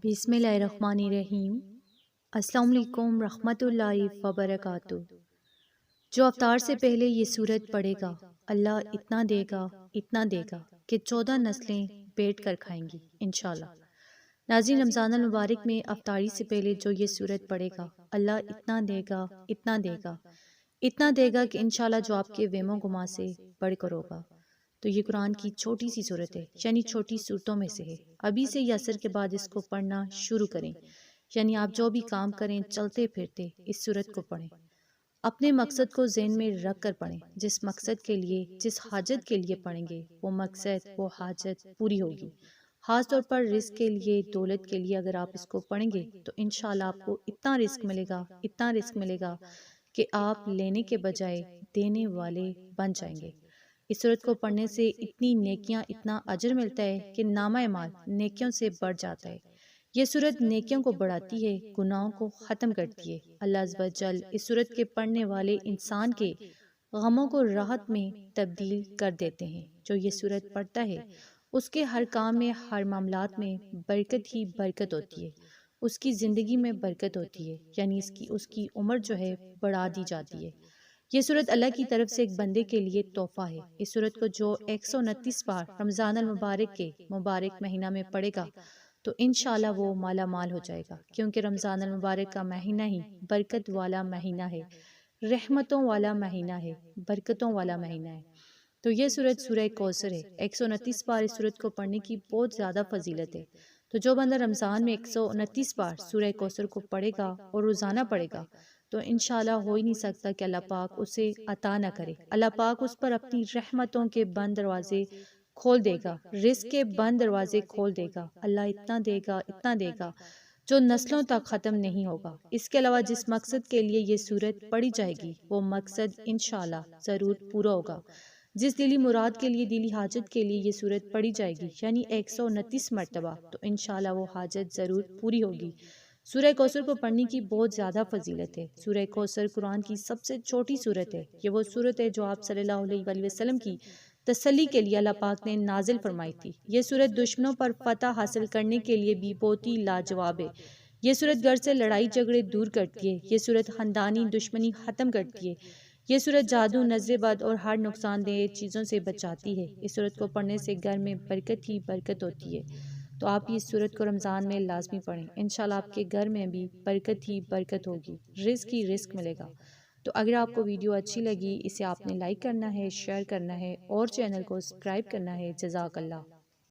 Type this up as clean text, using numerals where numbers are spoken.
بسم اللہ الرحمن الرحیم۔ السلام علیکم رحمۃ اللہ وبرکاتہ۔ جو افطار سے پہلے یہ سورت پڑھے گا اللہ اتنا دے گا کہ 14 نسلیں بیٹھ کر کھائیں گی انشاءاللہ۔ ناظرین، رمضان المبارک میں افطاری سے پہلے جو یہ سورت پڑھے گا اللہ اتنا دے گا کہ انشاءاللہ جو آپ کے وہم و گمان سے بڑھ کر ہوگا۔ تو یہ قرآن کی چھوٹی سی سورت ہے، یعنی چھوٹی صورتوں میں سے ہے۔ ابھی سے ہی عصر کے بعد اس کو پڑھنا شروع کریں، یعنی آپ جو بھی کام کریں چلتے پھرتے اس سورت کو پڑھیں۔ اپنے مقصد کو ذہن میں رکھ کر پڑھیں۔ جس مقصد کے لیے، جس حاجت کے لیے پڑھیں گے وہ مقصد، وہ حاجت پوری ہوگی۔ خاص طور پر رزق کے لیے، دولت کے لیے اگر آپ اس کو پڑھیں گے تو انشاءاللہ آپ کو اتنا رزق ملے گا کہ آپ لینے کے بجائے دینے والے بن جائیں گے۔ اس سورت کو پڑھنے سے اتنی نیکیاں، اتنا اجر ملتا ہے کہ نامہ اعمال نیکیوں سے بڑھ جاتا ہے۔ یہ سورت نیکیوں کو بڑھاتی ہے، گناہوں کو ختم کرتی ہے۔ اللہ عز و جل اس سورت کے پڑھنے والے انسان کے غموں کو راحت میں تبدیل کر دیتے ہیں۔ جو یہ سورت پڑھتا ہے اس کے ہر کام میں، ہر معاملات میں برکت ہی برکت ہوتی ہے۔ اس کی زندگی میں برکت ہوتی ہے، یعنی اس کی عمر جو ہے بڑھا دی جاتی ہے۔ یہ سورت اللہ کی طرف سے ایک بندے کے لیے تحفہ ہے۔ اس سورت کو جو 129 بار رمضان المبارک کے مبارک مہینہ میں پڑھے گا تو انشاءاللہ وہ مالا مال ہو جائے گا، کیونکہ رمضان المبارک کا مہینہ ہی برکت والا مہینہ ہے، رحمتوں والا مہینہ ہے، برکتوں والا مہینہ ہے۔ تو یہ سورت سورہ کوثر ہے۔ 129 بار اس سورت کو پڑھنے کی بہت زیادہ فضیلت ہے۔ تو جو بندہ رمضان میں 129 بار سورہ کوثر کو پڑھے گا اور روزانہ پڑھے گا تو انشاءاللہ ہو ہی نہیں سکتا کہ اللہ پاک اسے عطا نہ کرے۔ اللہ پاک اس پر اپنی رحمتوں کے بند دروازے کھول دے گا، رزق کے بند دروازے کھول دے گا۔ اللہ اتنا دے گا جو نسلوں تک ختم نہیں ہوگا۔ اس کے علاوہ جس مقصد کے لیے یہ سورت پڑھی جائے گی وہ مقصد انشاءاللہ ضرور پورا ہوگا۔ جس دلی مراد کے لیے، دلی حاجت کے لیے یہ سورت پڑھی جائے گی، یعنی 129 مرتبہ، تو انشاءاللہ وہ حاجت ضرور پوری ہوگی۔ سورہ کوثر کو پڑھنے کی بہت زیادہ فضیلت ہے۔ سورہ کوثر قرآن کی سب سے چھوٹی سورت ہے۔ یہ وہ سورت ہے جو آپ صلی اللہ علیہ وآلہ وسلم کی تسلی کے لیے اللہ پاک نے نازل فرمائی تھی۔ یہ سورت دشمنوں پر فتح حاصل کرنے کے لیے بھی بہت ہی لاجواب ہے۔ یہ سورت گھر سے لڑائی جھگڑے دور کرتی ہے۔ یہ سورت خاندانی دشمنی ختم کرتی ہے۔ یہ سورت جادو، نظر بد اور ہر نقصان دہ چیزوں سے بچاتی ہے۔ اس سورت کو پڑھنے سے گھر میں برکت ہی برکت ہوتی ہے۔ تو آپ اس سورت کو رمضان میں لازمی پڑھیں، انشاءاللہ آپ کے گھر میں بھی برکت ہی برکت ہوگی، رزق ہی رزق ملے گا۔ تو اگر آپ کو ویڈیو اچھی لگی، اسے آپ نے لائک کرنا ہے، شیئر کرنا ہے اور چینل کو سبسکرائب کرنا ہے۔ جزاک اللہ۔